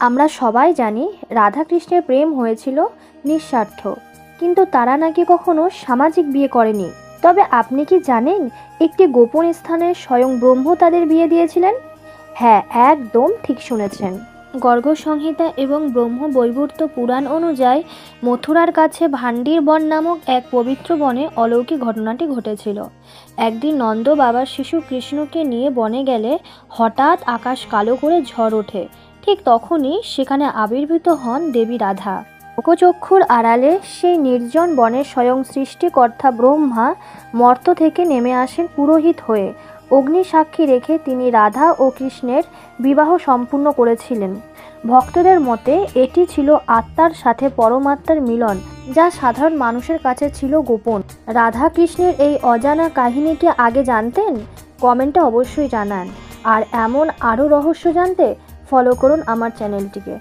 আমরা সবাই জানি রাধাকৃষ্ণের প্রেম হয়েছিল নিঃস্বার্থ, কিন্তু তারা নাকি কখনো সামাজিক বিয়ে করেনি। তবে আপনি কি জানেন একটি গোপন স্থানে স্বয়ং ব্রহ্ম তাদের বিয়ে দিয়েছিলেন? হ্যাঁ, একদম ঠিক শুনেছেন। গর্গ সংহিতা এবং ব্রহ্ম বৈবর্ত পুরাণ অনুযায়ী মথুরার কাছে ভান্ডির বন নামক এক পবিত্র বনে অলৌকিক ঘটনাটি ঘটেছিল। একদিন নন্দ বাবার শিশু কৃষ্ণকে নিয়ে বনে গেলে হঠাৎ আকাশ কালো করে ঝড় ওঠে। ঠিক তখনই সেখানে আবির্ভূত হন দেবী রাধা। লোকচক্ষুর আড়ালে সেই নির্জন বনে স্বয়ং সৃষ্টিকর্তা ব্রহ্মা মর্ত থেকে নেমে আসেন পুরোহিত হয়ে। অগ্নি সাক্ষী রেখে তিনি রাধা ও কৃষ্ণের বিবাহ সম্পূর্ণ করেছিলেন। ভক্তদের মতে এটি ছিল আত্মার সাথে পরমাত্মার মিলন, যা সাধারণ মানুষের কাছে ছিল গোপন। রাধা কৃষ্ণের এই অজানা কাহিনী কি আগে জানতেন? কমেন্টে অবশ্যই জানান। আর এমন আরও রহস্য জানতে ফলো করুন আমার চ্যানেলটিকে।